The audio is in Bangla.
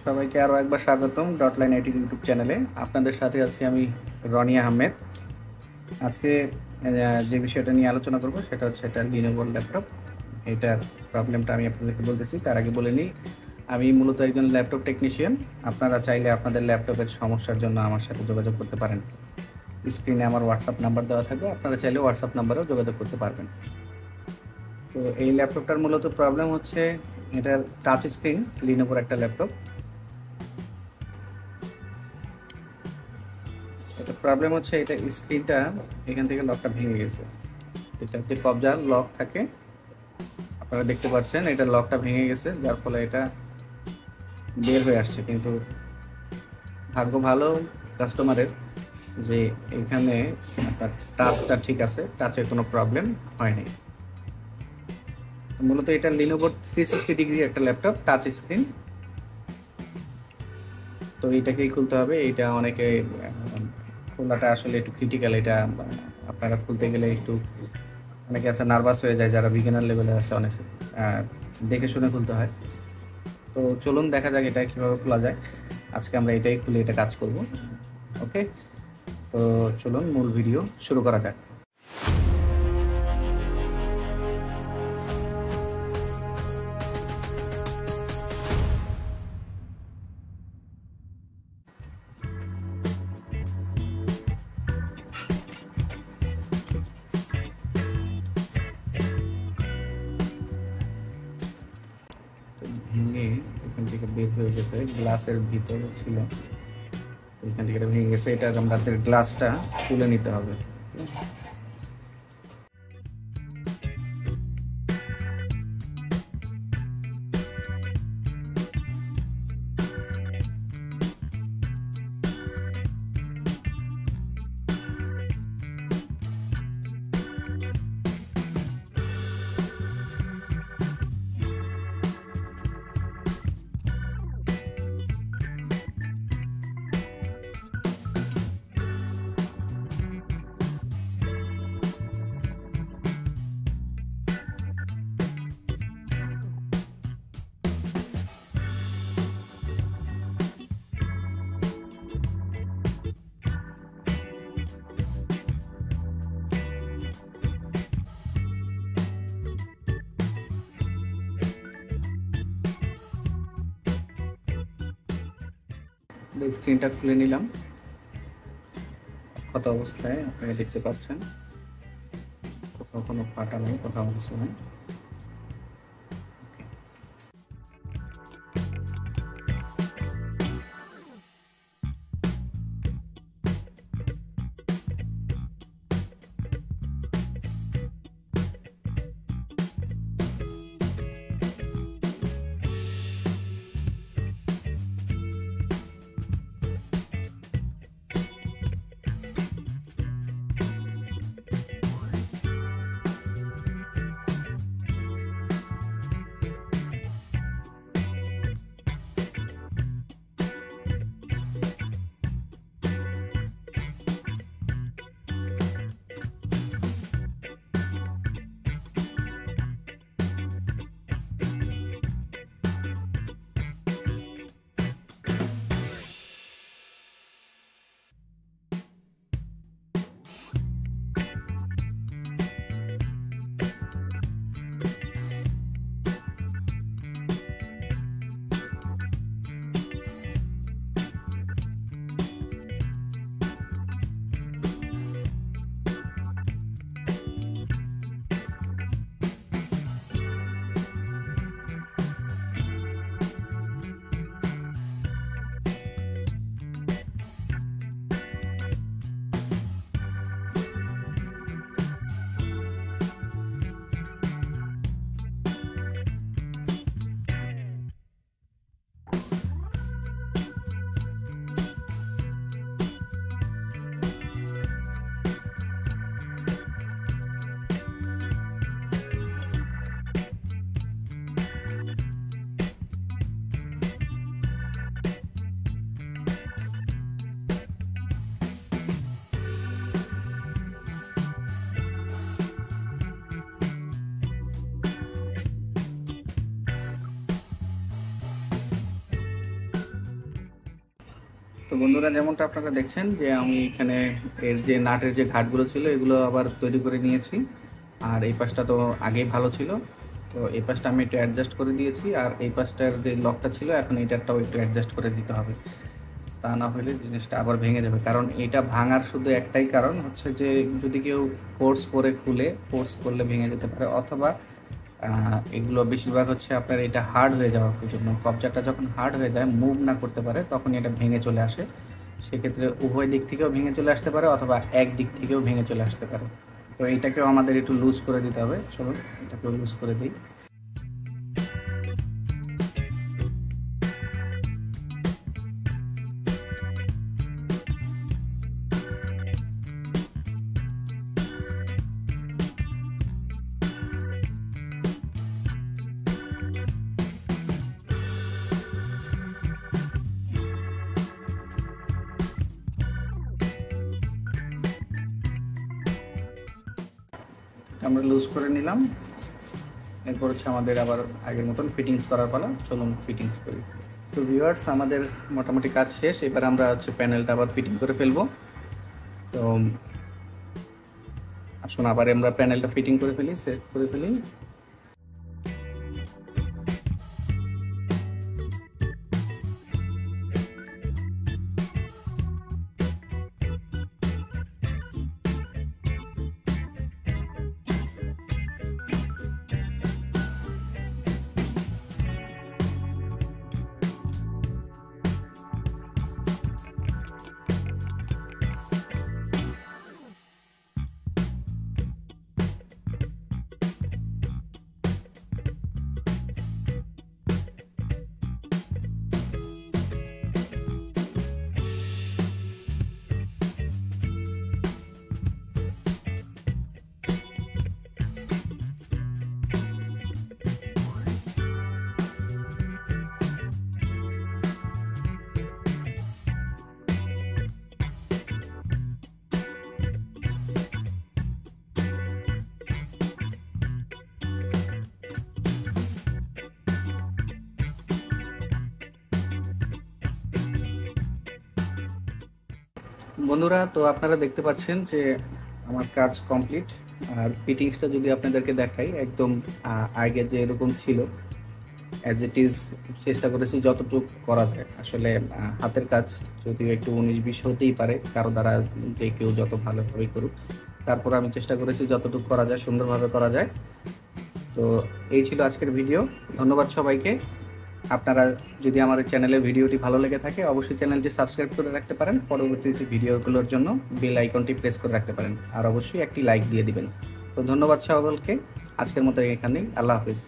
সবাইকে আরও একবার স্বাগতম ডটলাইন আইটি ইউটিউব চ্যানেলে। আপনাদের সাথে আছি আমি রনি আহমেদ। আজকে যে বিষয়টা নিয়ে আলোচনা করব সেটা হচ্ছে এটা লিনোভো ল্যাপটপ। এটার প্রবলেমটা আমি আপনাদেরকে বলতেছি, তার আগে বলে নিই আমি মূলত একজন ল্যাপটপ টেকনিশিয়ান। আপনারা চাইলে আপনাদের ল্যাপটপের সমস্যার জন্য আমার সাথে যোগাযোগ করতে পারেন। স্ক্রিনে আমার হোয়াটসঅ্যাপ নাম্বার দেওয়া থাকবে, আপনারা চাইলে হোয়াটসঅ্যাপ নাম্বারেও যোগাযোগ করতে পারবেন। তো এই ল্যাপটপটার মূলত প্রবলেম হচ্ছে এটার টাচ স্ক্রিন, লিনোভোর একটা ল্যাপটপ। এটা প্রবলেম হচ্ছে এটা স্ক্রিনটা এখান থেকে লকটা ভেঙে গেছে। এটা যে কবজার লক থাকে আপনারা দেখতে পাচ্ছেন, এটা লকটা ভেঙে গেছে, যার ফলে এটা বের হয়ে আসছে। কিন্তু ভাগ্য ভালো কাস্টমারের যে এখানে আপনার টাচটা ঠিক আছে, টাচের কোনো প্রবলেম হয়নি। মূলত এটা লিনোভো 360 ডিগ্রি একটা ল্যাপটপ, টাচ স্ক্রিন। তো এইটাকেই খুলতে হবে। এইটা অনেকে খোলাটা আসলে একটু ক্রিটিক্যাল। এটা আপনারা খুলতে গেলে একটু অনেকে আছে নার্ভাস হয়ে যায়, যারা বিগিনার লেভেলে আছে, অনেক দেখে শুনে খুলতে হয়। তো চলুন দেখা যাক এটা কীভাবে খোলা যায়। আজকে আমরা এটাই খুলে এটা কাজ করব। ওকে, তো চলুন মূল ভিডিও শুরু করা যাক। ভেঙে এখান থেকে বের হয়ে গেছে, গ্লাসের ভিতরে ছিল, এখান থেকে এটা ভেঙে গেছে। এটা আমাদের গ্লাসটা তুলে নিতে হবে। স্ক্রিনটা খুলে নিলাম, কত অবস্থায় আপনারা দেখতে পাচ্ছেন। কোথাও কোনো ফাটা নেই, কোথাও কিছু নেই। তো বন্ধুরা, যেমনটা আপনারা দেখছেন যে আমি এখানে এর যে নাটের যে ঘাটগুলো ছিল এগুলো আবার তৈরি করে নিয়েছি। আর এই পাশটা তো আগেই ভালো ছিল, তো এই পাশটা আমি একটু অ্যাডজাস্ট করে দিয়েছি। আর এই পাশটার যে লকটা ছিল এখন এইটারটাও একটু অ্যাডজাস্ট করে দিতে হবে, তা না হলে জিনিসটা আবার ভেঙে যাবে। কারণ এটা ভাঙার শুধু একটাই কারণ হচ্ছে যে যদি কেউ ফোর্স করে খুলে, ফোর্স করলে ভেঙে যেতে পারে, অথবা এগুলো বেশিরভাগ হচ্ছে আপনার এটা হার্ড হয়ে যাওয়ার জন্য। কবজাটা যখন হার্ড হয়ে যায়, মুভ না করতে পারে, তখন এটা ভেঙে চলে আসে। সেক্ষেত্রে উভয় দিক থেকেও ভেঙে চলে আসতে পারে অথবা এক দিক থেকেও ভেঙে চলে আসতে পারে। তো এইটাকেও আমাদের একটু লুজ করে দিতে হবে। চলুন এটাকেও লুজ করে দিই। আমরা লুজ করে নিলাম। এরপর হচ্ছে আমাদের আবার আগের মতন ফিটিংস করার পালা। চলুন ফিটিংস করি। তো ভিউয়ার্স, আমাদের মোটামুটি কাজ শেষ। এবার আমরা হচ্ছে প্যানেলটা আবার ফিটিং করে ফেলবো। তো আসুন আবার আমরা প্যানেলটা ফিটিং করে ফেলি, সেট করে ফেলি। বন্ধুরা, তো আপনারা দেখতে পাচ্ছেন যে আমার কাজ কমপ্লিট। আর ফিটিংসটা যদি আপনাদেরকে দেখাই, একদম আগে যে এরকম ছিল অ্যাজ ইট ইজ চেষ্টা করেছি যতটুকু করা যায়। আসলে হাতের কাজ যদিও একটু 19-20 হতেই পারে কারো দ্বারা, যে কেউ যত ভালোভাবেই করুক, তারপর আমি চেষ্টা করেছি যতটুকু করা যায় সুন্দরভাবে করা যায়। তো এই ছিল আজকের ভিডিও। ধন্যবাদ সবাইকে। আপনারা যদি আমার চ্যানেলের ভিডিওটি ভালো লেগে থাকে, অবশ্যই চ্যানেলটি সাবস্ক্রাইব করে রাখতে পারেন। পরবর্তী ভিডিওগুলোর জন্য বেল আইকনটি প্রেস করে রাখতে পারেন, আর অবশ্যই একটি লাইক দিয়ে দিবেন। তো ধন্যবাদ সকলকে। আজকের মতো এখানেই। আল্লাহ হাফিজ।